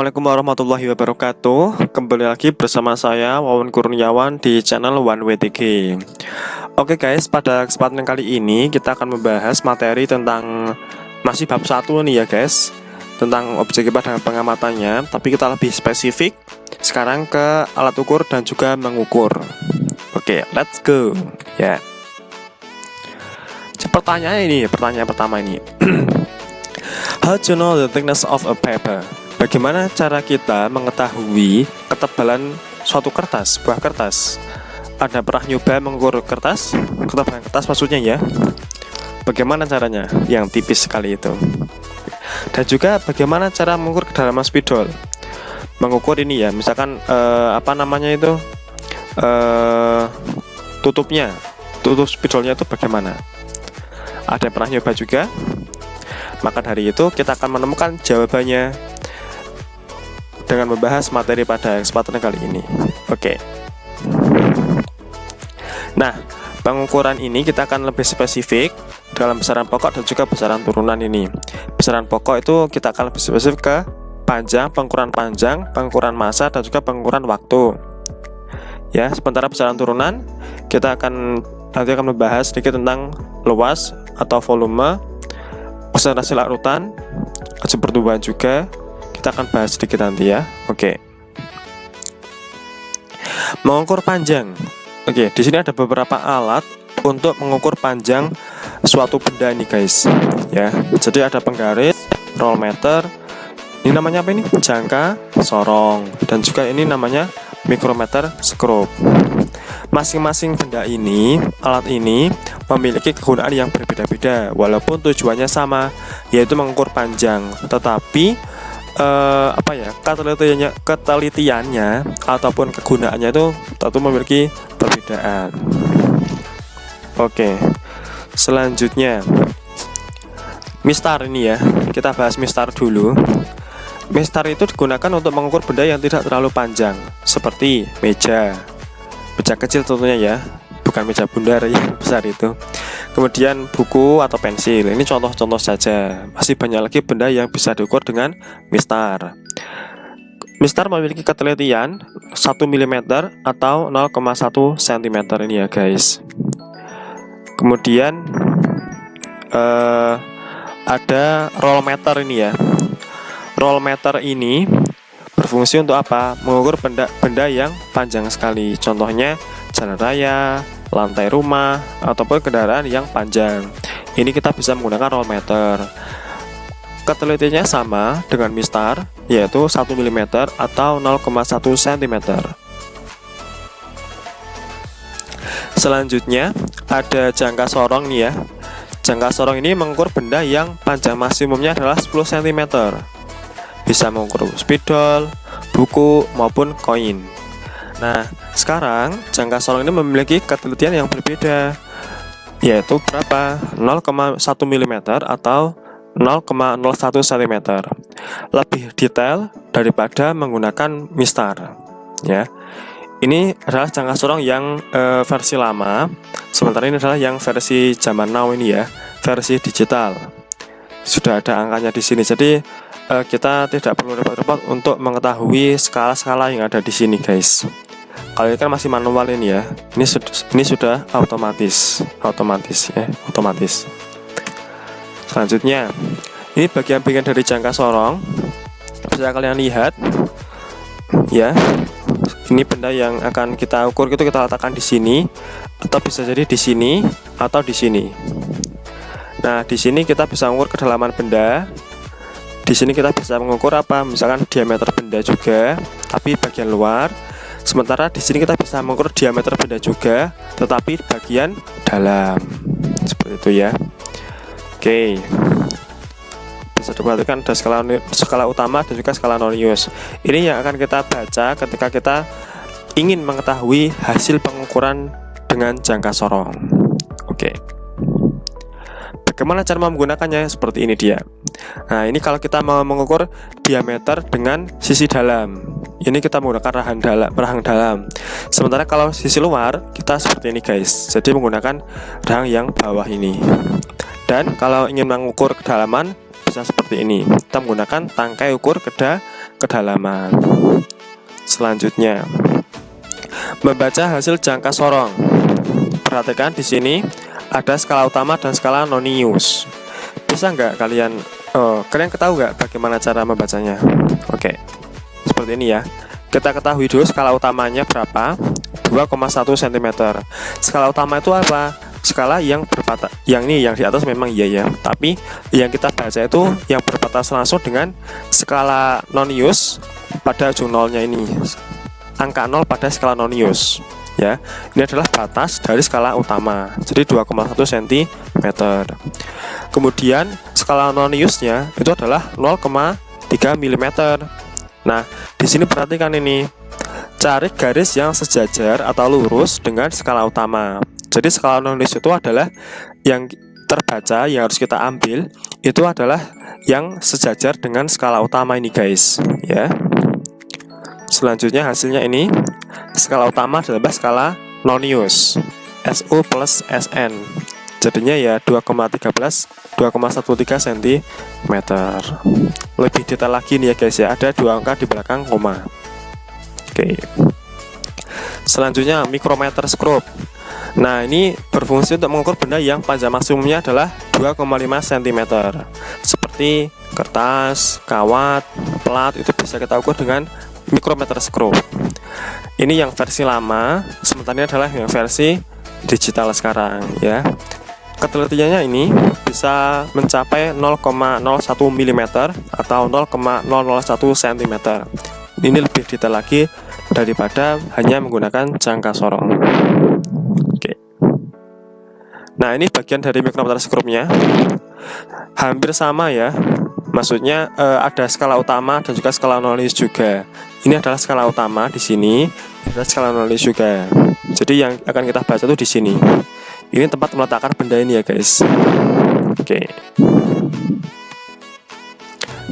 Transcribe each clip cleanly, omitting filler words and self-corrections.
Assalamualaikum warahmatullahi wabarakatuh. Kembali lagi bersama saya Wawan Kurniawan di channel One WTG. Oke guys, pada kesempatan kali ini kita akan membahas materi tentang masih bab 1 nih ya guys, tentang objek IPA dan pengamatannya, tapi kita lebih spesifik sekarang ke alat ukur dan juga mengukur. Oke, let's go ya. Pertanyaan pertama ini. How to know the thickness of a paper? Bagaimana cara kita mengetahui ketebalan suatu kertas, sebuah kertas? Ada pernah nyoba mengukur kertas? Ketebalan kertas maksudnya ya. Bagaimana caranya? Yang tipis sekali itu. Dan juga bagaimana cara mengukur kedalaman spidol? Mengukur ini ya, misalkan tutupnya, tutup spidolnya itu bagaimana? Ada yang pernah nyoba juga? Maka dari itu kita akan menemukan jawabannya dengan membahas materi pada kesempatan kali ini. Oke. Nah, pengukuran ini kita akan lebih spesifik dalam besaran pokok dan juga besaran turunan ini. Besaran pokok itu kita akan lebih spesifik ke panjang, pengukuran massa dan juga pengukuran waktu. Ya, sementara besaran turunan kita nanti akan membahas sedikit tentang luas atau volume, konsentrasi larutan, laju pertumbuhan juga. Kita akan bahas sedikit nanti ya. Oke. Mengukur panjang. Oke, di sini ada beberapa alat untuk mengukur panjang suatu benda ini guys. Ya. Jadi ada penggaris, roll meter. Ini namanya apa ini? Jangka sorong, dan juga ini namanya mikrometer skrup. Masing-masing benda ini, alat ini memiliki kegunaan yang berbeda-beda walaupun tujuannya sama, yaitu mengukur panjang. Tetapi ketelitiannya ataupun kegunaannya itu tentu memiliki perbedaan. Oke. Selanjutnya mistar ini ya. Kita bahas mistar dulu. Mistar itu digunakan untuk mengukur benda yang tidak terlalu panjang, seperti meja kecil tentunya ya, bukan meja bundar yang besar itu. Kemudian buku atau pensil. Ini contoh-contoh saja. Masih banyak lagi benda yang bisa diukur dengan mistar. Mistar memiliki ketelitian 1 mm atau 0,1 cm ini ya guys. Kemudian ada roll meter ini ya. Roll meter ini berfungsi untuk apa? Mengukur benda yang panjang sekali. Contohnya jalan raya, lantai rumah, ataupun kendaraan yang panjang. Ini kita bisa menggunakan roll meter. Ketelitiannya sama dengan mistar, yaitu 1 mm atau 0,1 cm. Selanjutnya ada jangka sorong nih ya. Jangka sorong ini mengukur benda yang panjang maksimumnya adalah 10 cm. Bisa mengukur spidol, buku, maupun koin. Nah, sekarang jangka sorong ini memiliki ketelitian yang berbeda, yaitu berapa? 0,1 mm atau 0,01 cm. Lebih detail daripada menggunakan mistar. Ya, ini adalah jangka sorong yang versi lama. Sementara ini adalah yang versi zaman now ini ya, versi digital. Sudah ada angkanya di sini. Jadi kita tidak perlu repot-repot untuk mengetahui skala-skala yang ada di sini guys. Kalau ini kan masih manual ini ya. Ini sudah otomatis ya, otomatis. Selanjutnya, ini bagian-bagian dari jangka sorong. Bisa kalian lihat ya. Ini benda yang akan kita ukur itu kita letakkan di sini, atau bisa jadi di sini atau di sini. Nah, di sini kita bisa mengukur kedalaman benda. Di sini kita bisa mengukur apa? Misalkan diameter benda juga, tapi bagian luar. Sementara di sini kita bisa mengukur diameter benda juga, tetapi bagian dalam. Seperti itu ya. Oke. Bisa diperhatikan ada skala utama dan juga skala non-use. Ini yang akan kita baca ketika kita ingin mengetahui hasil pengukuran dengan jangka sorong. Oke. Bagaimana cara menggunakannya? Seperti ini dia. Nah, ini kalau kita mau mengukur diameter dengan sisi dalam, ini kita menggunakan rahang dalam. Sementara kalau sisi luar, kita seperti ini guys. Jadi menggunakan rahang yang bawah ini. Dan kalau ingin mengukur kedalaman, bisa seperti ini. Kita menggunakan tangkai ukur kedalaman. Selanjutnya, membaca hasil jangka sorong. Perhatikan di sini ada skala utama dan skala Nonius. Bisa nggak kalian ketahui nggak bagaimana cara membacanya? Oke, seperti ini ya. Kita ketahui dulu skala utamanya berapa, 2,1 cm. Skala utama itu apa? Skala yang berbatas, yang ini yang di atas memang iya ya, tapi yang kita baca itu yang berbatas langsung dengan skala Nonius pada ujung nolnya ini, angka 0 pada skala Nonius ya. Ini adalah batas dari skala utama, jadi 2,1 cm. Kemudian skala Noniusnya itu adalah 0,3 mm. Nah, di sini perhatikan ini, cari garis yang sejajar atau lurus dengan skala utama. Jadi skala Nonius itu adalah yang terbaca yang harus kita ambil itu adalah yang sejajar dengan skala utama ini guys ya. Selanjutnya hasilnya ini skala utama adalah skala Nonius SU plus SN, jadinya ya 2,13 cm. Lebih detail lagi nih ya guys ya, ada 2 angka di belakang koma. Oke. Selanjutnya mikrometer skrup. Nah, ini berfungsi untuk mengukur benda yang panjang maksimumnya adalah 2,5 cm. Seperti kertas, kawat, plat, itu bisa kita ukur dengan mikrometer skrup. Ini yang versi lama, sementara ini adalah yang versi digital sekarang ya. Ketelitiannya ini bisa mencapai 0,01 mm atau 0,001 cm. Ini lebih detail lagi daripada hanya menggunakan jangka sorong. Oke. Nah, ini bagian dari mikrometer skrupnya. Hampir sama ya. Maksudnya ada skala utama dan juga skala Nonius juga. Ini adalah skala utama di sini, ada skala Nonius juga. Jadi yang akan kita baca tuh di sini. Ini tempat meletakkan benda ini ya guys. Oke.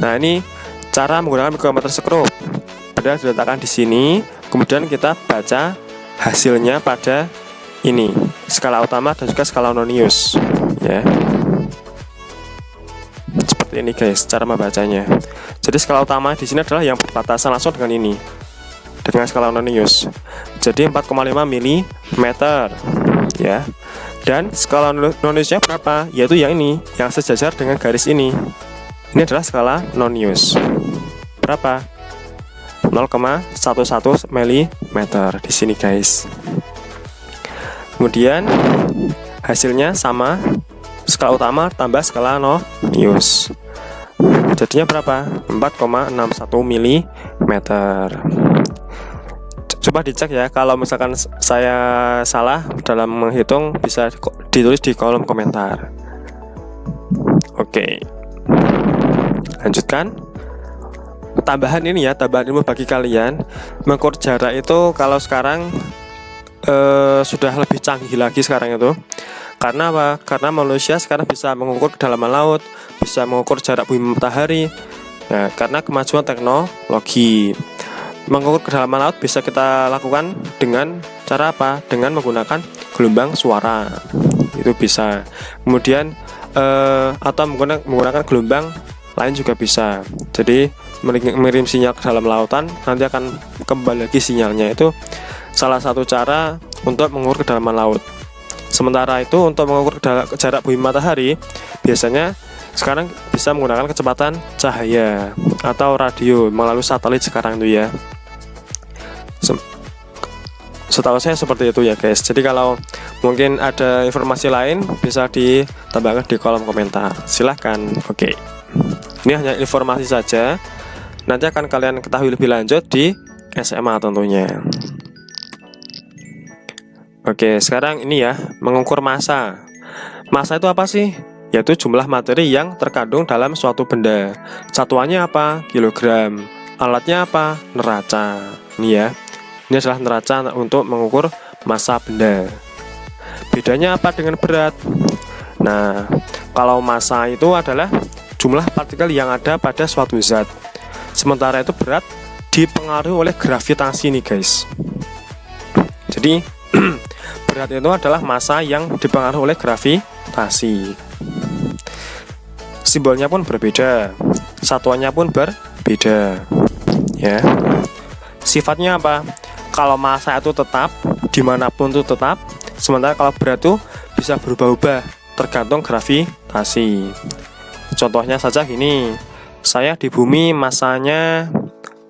Nah, ini cara menggunakan mikrometer skrup. Benda diletakkan di sini, kemudian kita baca hasilnya pada ini, skala utama dan juga skala Nonius ya. Seperti ini guys cara membacanya. Jadi skala utama di sini adalah yang berbatasan langsung dengan ini, dengan skala Nonius. Jadi 4,5 mm ya. Dan skala Noniusnya berapa? Yaitu yang ini, yang sejajar dengan garis ini. Ini adalah skala Nonius. Berapa? 0,11 mm di sini guys. Kemudian hasilnya sama, skala utama tambah skala Nonius. Jadinya berapa? 4,61 mm. Coba dicek ya, kalau misalkan saya salah dalam menghitung bisa ditulis di kolom komentar. Oke. Lanjutkan. Tambahan ini ya, tambahan ilmu bagi kalian. Mengukur jarak itu kalau sekarang sudah lebih canggih lagi sekarang itu. Karena apa? Karena manusia sekarang bisa mengukur kedalaman laut, bisa mengukur jarak bumi matahari. Nah, karena kemajuan teknologi, mengukur kedalaman laut bisa kita lakukan dengan cara apa? Dengan menggunakan gelombang suara. Itu bisa. Kemudian atau menggunakan gelombang lain juga bisa. Jadi mengirim sinyal ke dalam lautan, nanti akan kembali lagi sinyalnya. Itu salah satu cara untuk mengukur kedalaman laut. Sementara itu untuk mengukur jarak bumi matahari, biasanya sekarang bisa menggunakan kecepatan cahaya atau radio melalui satelit sekarang itu ya. Setahu saya seperti itu ya guys. Jadi kalau mungkin ada informasi lain bisa ditambahkan di kolom komentar. Silahkan. Oke. Ini hanya informasi saja. Nanti akan kalian ketahui lebih lanjut di SMA tentunya. Oke, sekarang ini ya, mengukur massa. Massa itu apa sih? Yaitu jumlah materi yang terkandung dalam suatu benda. Satuannya apa? Kilogram. Alatnya apa? Neraca. Ini ya. Ini adalah neraca untuk mengukur massa benda. Bedanya apa dengan berat? Nah, kalau massa itu adalah jumlah partikel yang ada pada suatu zat. Sementara itu berat dipengaruhi oleh gravitasi nih guys. Jadi berat itu adalah massa yang dipengaruhi oleh gravitasi. Simbolnya pun berbeda, satuannya pun berbeda. ya. Sifatnya apa? Kalau massa itu tetap, dimanapun itu tetap. Sementara kalau berat itu bisa berubah-ubah tergantung gravitasi. Contohnya saja gini, saya di bumi massanya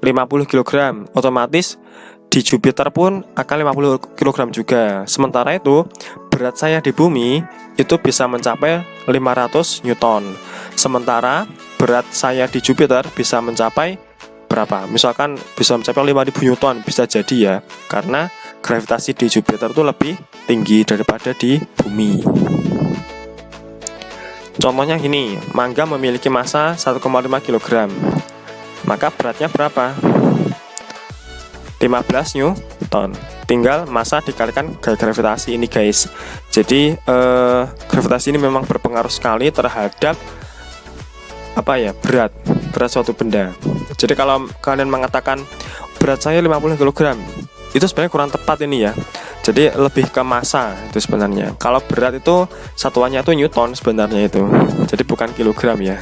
50 kg, otomatis di Jupiter pun akan 50 kg juga. Sementara itu berat saya di bumi itu bisa mencapai 500 Newton. Sementara berat saya di Jupiter bisa mencapai berapa? Misalkan bisa mencapai 5000 Newton, bisa jadi ya, karena gravitasi di Jupiter itu lebih tinggi daripada di bumi. Contohnya gini, mangga memiliki massa 1,5 kg. Maka beratnya berapa? 15 Newton. Tinggal massa dikalikan gravitasi ini guys. Jadi gravitasi ini memang berpengaruh sekali terhadap berat suatu benda. Jadi kalau kalian mengatakan berat saya 50 kg, itu sebenarnya kurang tepat ini ya. Jadi lebih ke massa itu sebenarnya. Kalau berat itu satuannya itu Newton sebenarnya itu. Jadi bukan kilogram ya.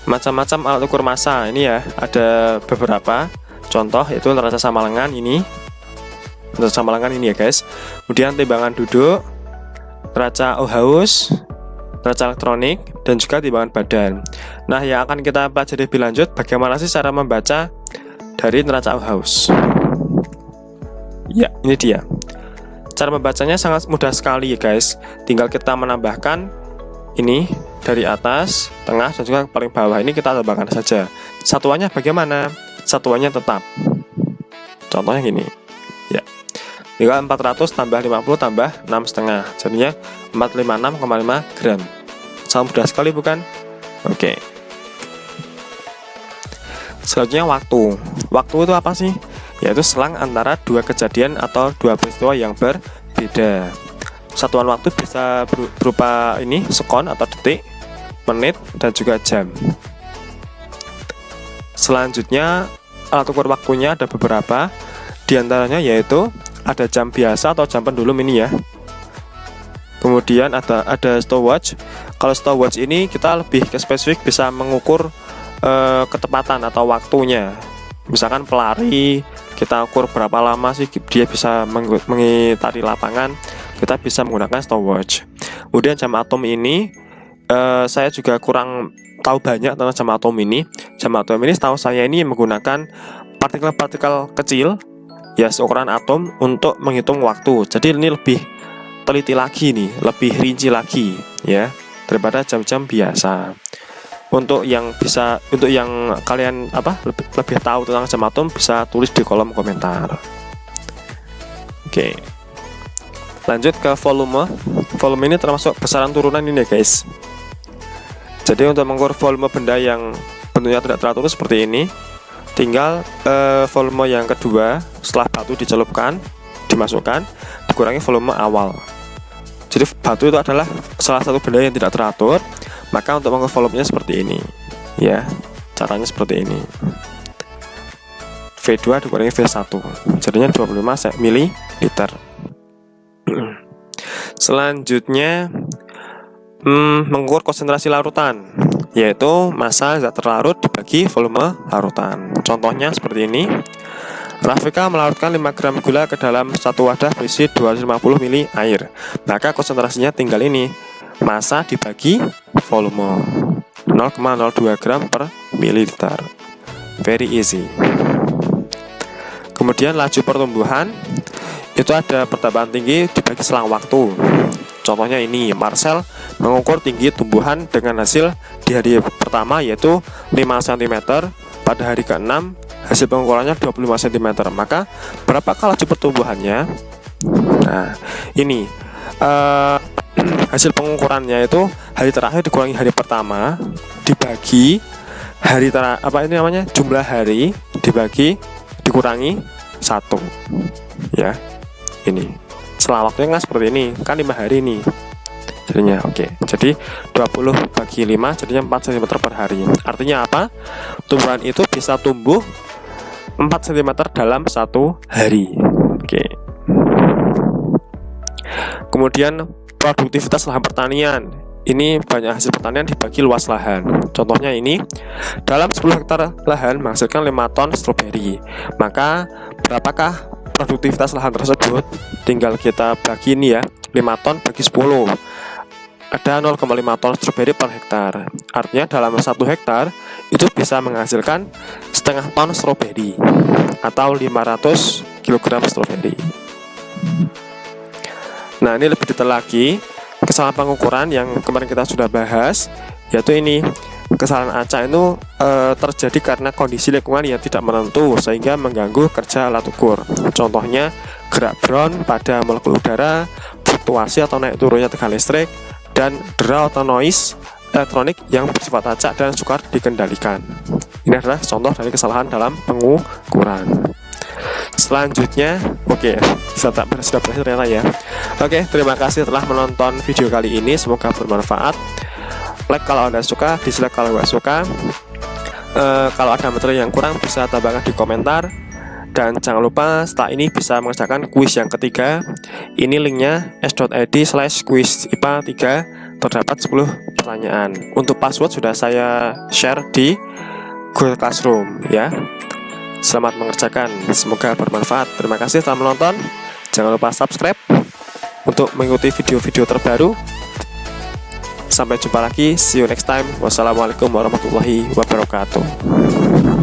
Macam-macam alat ukur massa ini ya, ada beberapa contoh, itu neraca Samalengan ini. Neraca Samalengan ini ya guys. Kemudian timbangan duduk, neraca Ohaus, neraca elektronik, dan juga timbangan badan. Nah, yang akan kita pelajari lebih lanjut bagaimana sih cara membaca dari neraca Ohaus. Ya, ini dia. Cara membacanya sangat mudah sekali ya guys. Tinggal kita menambahkan ini dari atas, tengah, dan juga paling bawah. Ini kita tambahkan saja. Satuannya bagaimana? Satuannya tetap. Contohnya gini. Ya. Tinggal 400 tambah 50 tambah 6,5. Jadinya 456,5 gram. Sangat mudah sekali bukan? Oke. Selanjutnya waktu. Waktu itu apa sih? Yaitu selang antara dua kejadian atau dua peristiwa yang berbeda. Satuan waktu bisa berupa ini sekon atau detik, menit, dan juga jam. Selanjutnya alat ukur waktunya ada beberapa. Di antaranya yaitu ada jam biasa atau jam pendulum ini ya. Kemudian ada stopwatch. Kalau stopwatch ini kita lebih ke spesifik, bisa mengukur ketepatan atau waktunya. Misalkan pelari, kita ukur berapa lama sih dia bisa mengitari lapangan, kita bisa menggunakan stopwatch. Kemudian jam atom ini saya juga kurang tahu banyak tentang jam atom ini. Jam atom ini setahu saya ini menggunakan partikel-partikel kecil ya, seukuran atom, untuk menghitung waktu. Jadi ini lebih teliti lagi nih, lebih rinci lagi ya daripada jam-jam biasa. Untuk yang kalian lebih tahu tentang jam atom, bisa tulis di kolom komentar. Oke. Lanjut ke volume. Volume ini termasuk besaran turunan ini ya guys. Jadi untuk mengukur volume benda yang bentuknya tidak teratur seperti ini, tinggal volume yang kedua setelah batu dicelupkan, dimasukkan, dikurangi volume awal. Jadi batu itu adalah salah satu benda yang tidak teratur, maka untuk mengukur volumenya seperti ini ya, caranya seperti ini. V2 dikurangi V1, jadinya 25 ml. Selanjutnya mengukur konsentrasi larutan, yaitu massa zat terlarut dibagi volume larutan. Contohnya seperti ini. Rafika melarutkan 5 gram gula ke dalam satu wadah berisi 250 ml air. Maka konsentrasinya tinggal ini, massa dibagi volume, 0,02 gram per mililiter. Very easy. Kemudian laju pertumbuhan, itu ada pertambahan tinggi dibagi selang waktu. Contohnya ini, Marcel mengukur tinggi tumbuhan dengan hasil di hari pertama yaitu 5 cm, pada hari ke-6 hasil pengukurannya 25 cm. Maka berapakah laju pertumbuhannya? Nah, ini hasil pengukurannya itu hari terakhir dikurangi hari pertama dibagi hari jumlah hari dikurangi 1 ya. Ini setelah waktunya kan seperti ini, kan 5 hari ini jadinya. Oke, jadi 20 bagi 5 jadinya 4 cm per hari. Artinya apa? Tumbuhan itu bisa tumbuh 4 cm dalam 1 hari. Oke. Kemudian produktivitas lahan pertanian ini banyak hasil pertanian dibagi luas lahan. Contohnya ini, dalam 10 hektar lahan menghasilkan 5 ton stroberi. Maka berapakah produktivitas lahan tersebut? Tinggal kita bagi ini ya, 5 ton bagi 10. Ada 0,5 ton stroberi per hektar. Artinya dalam 1 hektar itu bisa menghasilkan setengah ton stroberi atau 500 kg stroberi. Nah, ini lebih detail lagi. Kesalahan pengukuran yang kemarin kita sudah bahas, yaitu ini, kesalahan acak itu terjadi karena kondisi lingkungan yang tidak menentu sehingga mengganggu kerja alat ukur. Contohnya gerak drone pada molekul udara, fluktuasi atau naik turunnya tegangan listrik, dan draw atau noise elektronik yang bersifat acak dan sukar dikendalikan. Ini adalah contoh dari kesalahan dalam pengukuran. Selanjutnya, sudah berhasil ternyata ya. Terima kasih telah menonton video kali ini, semoga bermanfaat. Like kalau Anda suka, dislike kalau nggak suka. Kalau ada materi yang kurang bisa tambahkan di komentar. Dan jangan lupa setelah ini bisa mengerjakan kuis yang ketiga. Ini linknya s.id/quiz IPA 3, terdapat 10 pertanyaan. Untuk password sudah saya share di Google Classroom ya. Selamat mengerjakan, semoga bermanfaat. Terima kasih telah menonton. Jangan lupa subscribe untuk mengikuti video-video terbaru. Sampai jumpa lagi, see you next time. Wassalamualaikum warahmatullahi wabarakatuh.